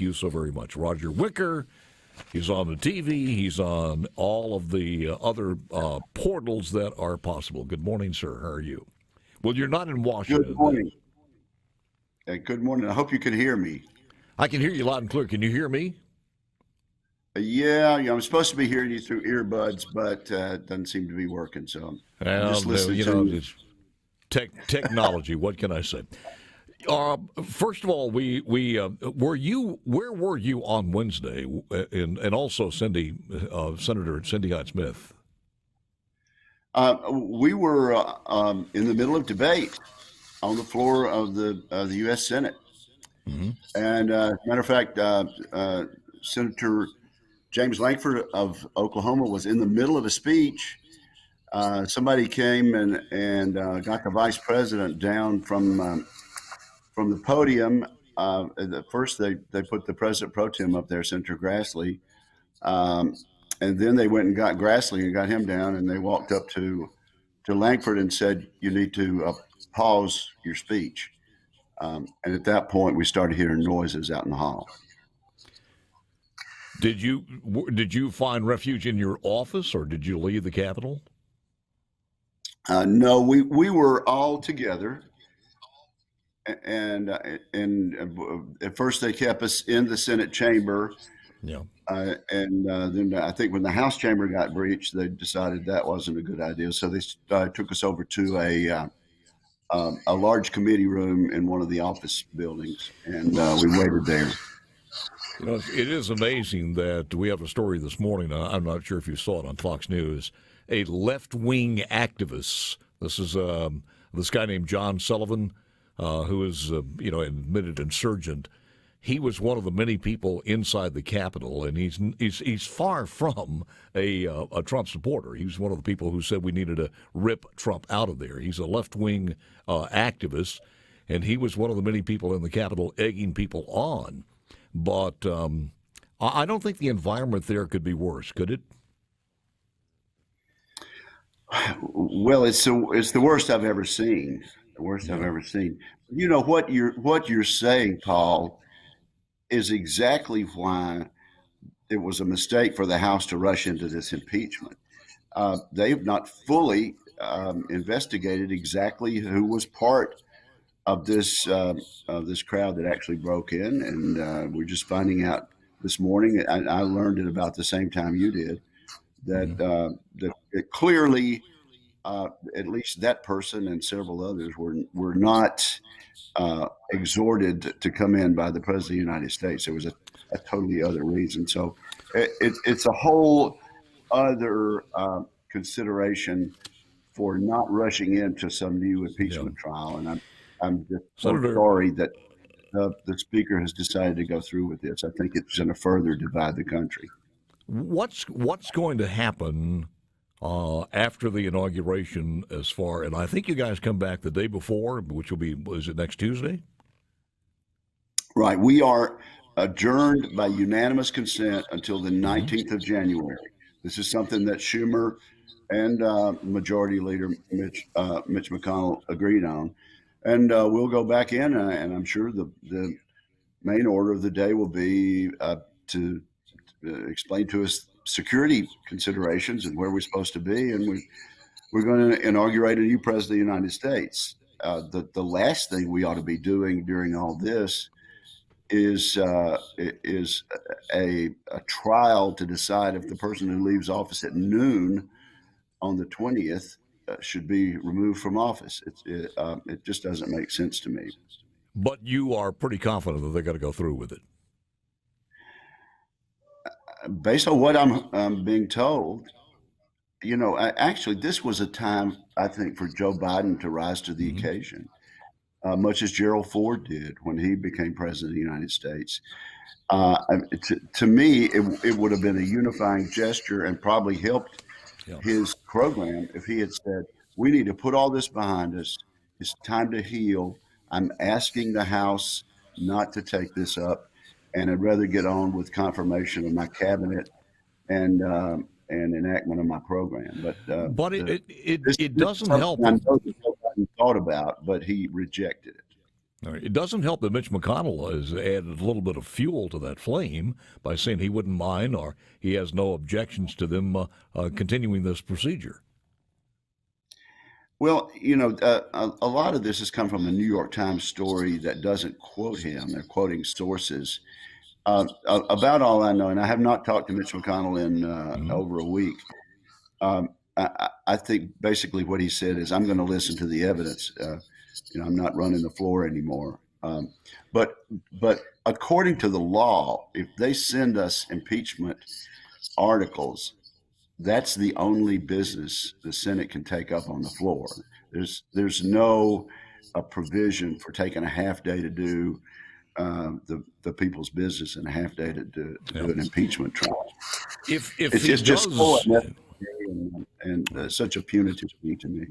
you so very much. Roger Wicker, he's on the TV, he's on all of the other portals that are possible. Good morning, sir. How are you? Well, you're not in Washington. Good morning. Good morning. I hope you can hear me. I can hear you loud and clear. Can you hear me? Yeah, I'm supposed to be hearing you through earbuds, but it doesn't seem to be working. So I'm just listening to you. It's technology. What can I say? First of all, where were you on Wednesday? And also Senator Cindy Hyde-Smith. We were in the middle of debate on the floor of the U.S. Senate. Mm-hmm. And matter of fact, Senator James Lankford of Oklahoma was in the middle of a speech. Somebody came and got the vice president down from the podium. At first, they put the president pro tem up there, Senator Grassley, and then they went and got Grassley and got him down, and they walked up to Lankford and said, "You need to pause your speech." And at that point, we started hearing noises out in the hall. Did you find refuge in your office, or did you leave the Capitol? No, we were all together, and at first they kept us in the Senate chamber. Yeah. And then I think when the House chamber got breached, they decided that wasn't a good idea, so they took us over to a large committee room in one of the office buildings, and we waited there. You know, it is amazing that we have a story this morning. I'm not sure if you saw it on Fox News. A left-wing activist. This is this guy named John Sullivan, who is an admitted insurgent. He was one of the many people inside the Capitol, and he's far from a Trump supporter. He was one of the people who said we needed to rip Trump out of there. He's a left-wing activist, and he was one of the many people in the Capitol egging people on. But I don't think the environment there could be worse, could it? Well, it's the worst I've ever seen. The worst I've ever seen. You know what you're saying, Paul, is exactly why it was a mistake for the House to rush into this impeachment. They've not fully investigated exactly who was part of this crowd that actually broke in, and we're just finding out this morning. I learned it about the same time you did. That it clearly, at least that person and several others were not exhorted to come in by the President of the United States. There was a totally other reason. So it's a whole other consideration for not rushing into some new impeachment trial. And I'm just so sorry that the Speaker has decided to go through with this. I think it's going to further divide the country. What's going to happen after the inauguration and I think you guys come back the day before, which will be, is it next Tuesday? Right. We are adjourned by unanimous consent until the 19th of January. This is something that Schumer and Majority Leader Mitch McConnell agreed on. And we'll go back in, and I'm sure the main order of the day will be to explain to us security considerations and where we're supposed to be, and we're going to inaugurate a new president of the United States. The last thing we ought to be doing during all this is a trial to decide if the person who leaves office at noon on the 20th should be removed from office. It just doesn't make sense to me. But you are pretty confident that they're going to go through with it. Based on what I'm being told, actually, this was a time, I think, for Joe Biden to rise to the occasion, much as Gerald Ford did when he became president of the United States. To me, it would have been a unifying gesture and probably helped his program if he had said, we need to put all this behind us. It's time to heal. I'm asking the House not to take this up, and I'd rather get on with confirmation of my cabinet and enactment of my program. But it doesn't help. I know that nobody thought about, but he rejected it. All right. It doesn't help that Mitch McConnell has added a little bit of fuel to that flame by saying he wouldn't mind or he has no objections to them continuing this procedure. Well, a lot of this has come from a New York Times story that doesn't quote him. They're quoting sources. About all I know, and I have not talked to Mitch McConnell in over a week, I think basically what he said is, I'm going to listen to the evidence. I'm not running the floor anymore. But according to the law, if they send us impeachment articles, that's the only business the Senate can take up on the floor. There's no provision for taking a half day to do the people's business and a half day to do an impeachment trial. If it's just so unnecessary and such a punitive thing to me.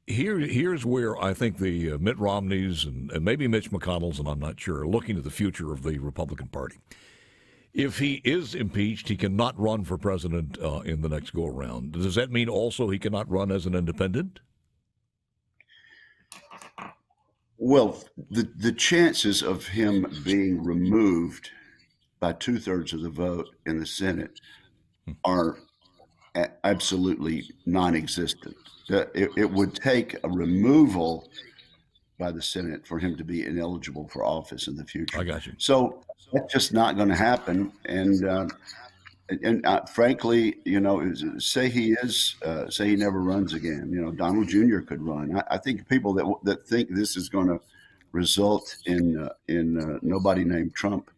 Here's where I think the Mitt Romneys and maybe Mitch McConnell's, and I'm not sure, are looking at the future of the Republican Party. If he is impeached, he cannot run for president in the next go-around. Does that mean also he cannot run as an independent? Well, the chances of him being removed by 2/3 of the vote in the Senate are absolutely non-existent. It would take a removal by the Senate for him to be ineligible for office in the future. I got you. So that's just not going to happen. And frankly, say he never runs again. Donald Jr. could run. I think people that think this is going to result in nobody named Trump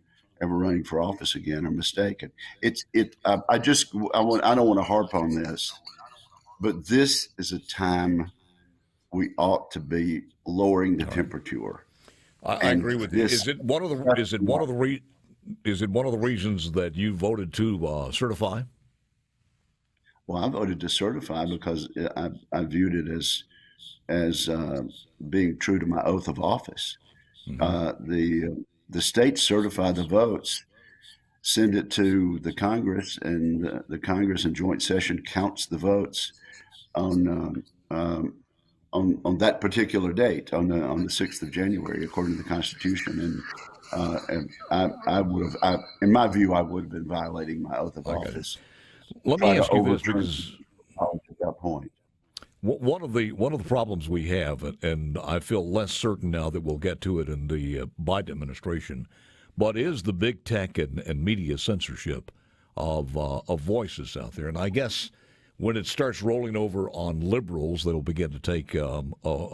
ever running for office again are mistaken. I don't want to harp on this, but this is a time we ought to be lowering the temperature. I agree with you. Is it one of the reasons that you voted to certify? Well, I voted to certify because I viewed it as being true to my oath of office. Mm-hmm. The states certify the votes, send it to the Congress, and the Congress in joint session counts the votes on that particular date, on the 6th of January, according to the Constitution. And I would have, in my view, I would have been violating my oath of office. Let me ask you this, because at that point, one of the problems we have, and I feel less certain now that we'll get to it in the Biden administration, but is the big tech and media censorship of voices out there. And I guess when it starts rolling over on liberals, they'll begin to take a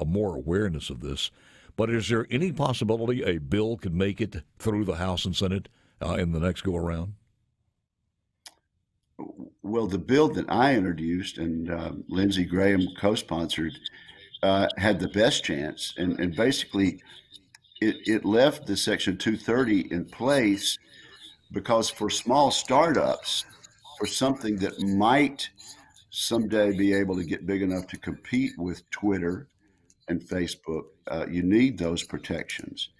more awareness of this. But is there any possibility a bill could make it through the House and Senate in the next go-around? Well, the bill that I introduced and Lindsey Graham co-sponsored had the best chance. And basically, it left the Section 230 in place because for small startups, for something that might someday be able to get big enough to compete with Twitter and Facebook, you need those protections.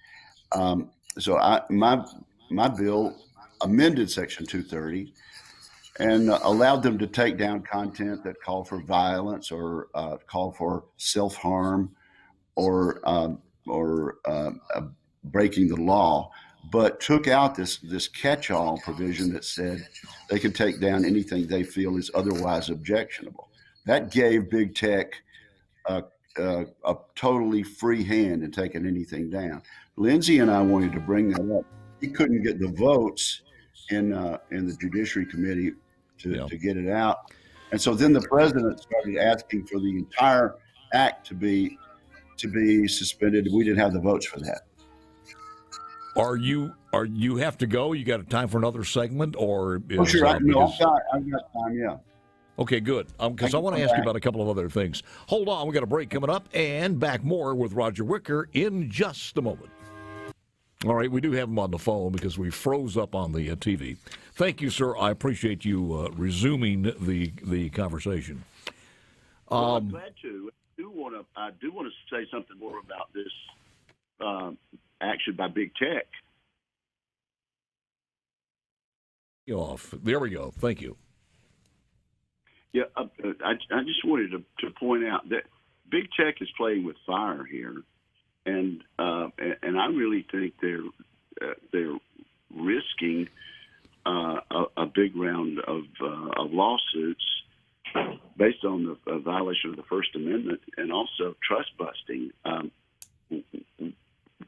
So my bill amended Section 230 and allowed them to take down content that called for violence or called for self-harm or breaking the law, but took out this catch-all provision that said they can take down anything they feel is otherwise objectionable. That gave big tech a totally free hand in taking anything down. Lindsey and I wanted to bring that up. He couldn't get the votes in the Judiciary Committee to get it out, and so then the president started asking for the entire act to be suspended. We didn't have the votes for that. Are you have to go? You got a time for another segment, or? Sure. I've got time. Yeah. Okay, good. Because I want to ask you about a couple of other things. Hold on, we got a break coming up, and back more with Roger Wicker in just a moment. All right, we do have him on the phone because we froze up on the TV. Thank you, sir. I appreciate you resuming the conversation. Well, I'm glad to. I do want to say something more about this action by big tech. Off. There we go. Thank you. Yeah, I just wanted to point out that big tech is playing with fire here. and I really think they're risking a big round of lawsuits based on the violation of the First Amendment and also trust busting.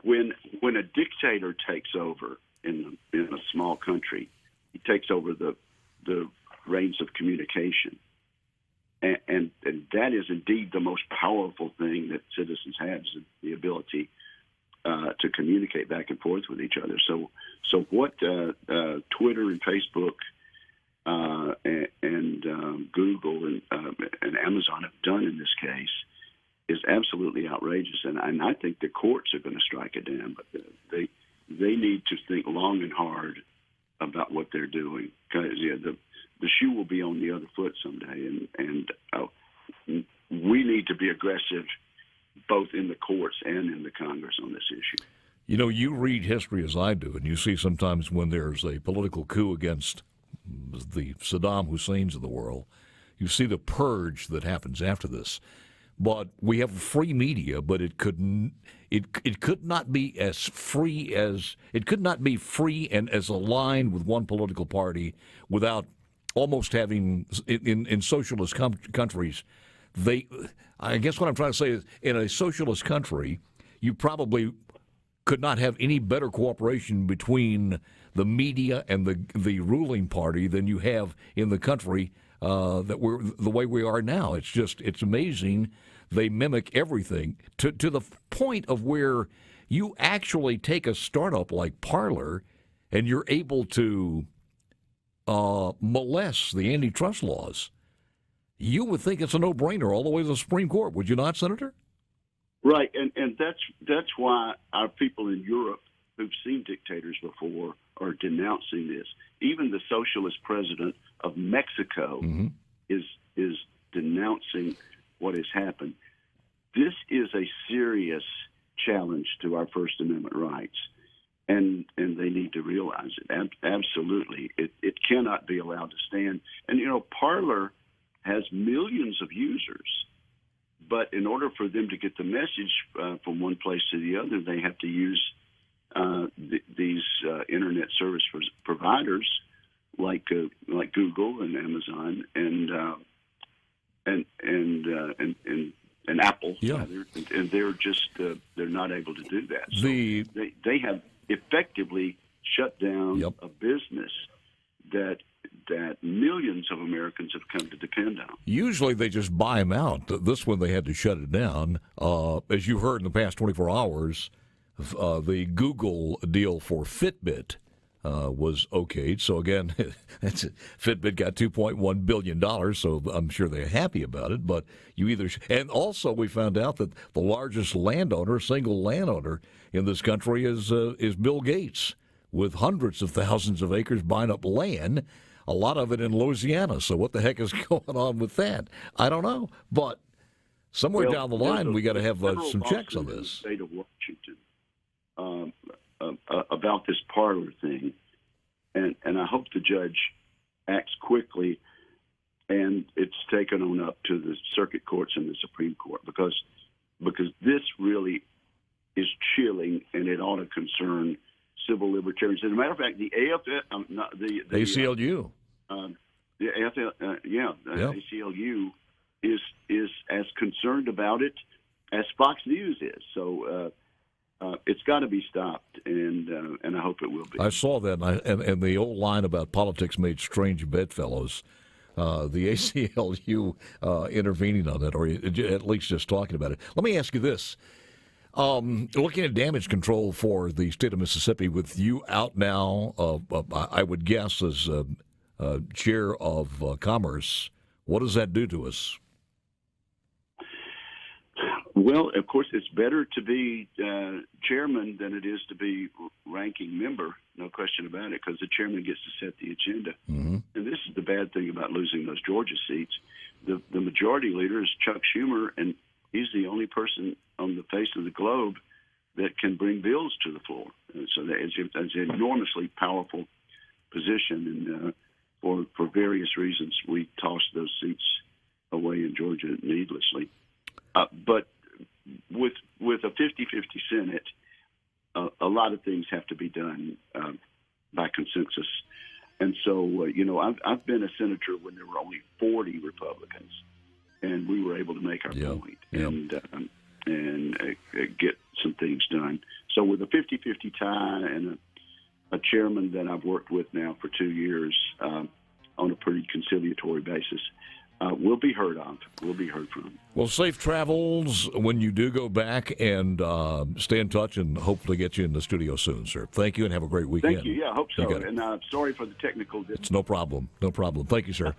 When a dictator takes over in a small country, he takes over the reins of communication, and that is indeed the most powerful thing that citizens have, is the ability to communicate back and forth with each other. So what Twitter and Facebook and Google and Amazon have done in this case is absolutely outrageous, and I think the courts are going to strike it down. But they need to think long and hard about what they're doing, because the shoe will be on the other foot someday, and we need to be aggressive both in the courts and in the Congress on this issue. You know, you read history as I do, and you see sometimes when there's a political coup against the Saddam Husseins of the world, you see the purge that happens after this. But we have free media, but it could not be as free as it could not be free and as aligned with one political party without almost having in socialist countries. I guess what I'm trying to say is, in a socialist country, you probably could not have any better cooperation between the media and the ruling party than you have in the country that we're the way we are now. It's amazing. They mimic everything to the point of where you actually take a startup like Parler and you're able to molest the antitrust laws. You would think it's a no-brainer all the way to the Supreme Court, would you not, Senator? Right, and that's why our people in Europe who've seen dictators before are denouncing this. Even the socialist president of Mexico is denouncing what has happened. This is a serious challenge to our First Amendment rights, and they need to realize it. Absolutely, it cannot be allowed to stand. And Parler has millions of users, but in order for them to get the message from one place to the other, they have to use these internet service providers like Google and Amazon and Apple, rather, and they're just they're not able to do that. So they have effectively shut down a business that millions of Americans have come to depend on. Usually they just buy them out. This one they had to shut it down. As you heard in the past 24 hours, the Google deal for Fitbit was okayed. So again, Fitbit got $2.1 billion, so I'm sure they're happy about it. But and also we found out that the largest single landowner in this country is Bill Gates, with hundreds of thousands of acres buying up land, a lot of it in Louisiana. So what the heck is going on with that? I don't know. But somewhere down the line, we got to have some checks on this. In the state of Washington, about this Parler thing, and I hope the judge acts quickly and it's taken on up to the circuit courts and the Supreme Court, because this really is chilling, and it ought to concern civil libertarians. As a matter of fact, the ACLU. ACLU is as concerned about it as Fox News is. So it's got to be stopped, and I hope it will be. I saw that, and the old line about politics made strange bedfellows. The ACLU intervening on it, or at least just talking about it. Let me ask you this. Looking at damage control for the state of Mississippi, with you out now, I would guess as chair of Commerce, what does that do to us? Well, of course, it's better to be chairman than it is to be ranking member, no question about it, because the chairman gets to set the agenda. And this is the bad thing about losing those Georgia seats. The majority leader is Chuck Schumer, and he's the only person on the face of the globe that can bring bills to the floor. And so that's an enormously powerful position, and for various reasons, we tossed those seats away in Georgia needlessly. But with a 50-50 Senate, a lot of things have to be done by consensus. And so, I've been a senator when there were only 40 Republicans, and we were able to make our point and get some things done. So with a 50-50 tie and a chairman that I've worked with now for 2 years on a pretty conciliatory basis, we'll be heard of. We'll be heard from. Well, safe travels when you do go back, and stay in touch, and hopefully get you in the studio soon, sir. Thank you, and have a great weekend. Thank you. Yeah, I hope so. And sorry for the technical difficulties. It's no problem. No problem. Thank you, sir.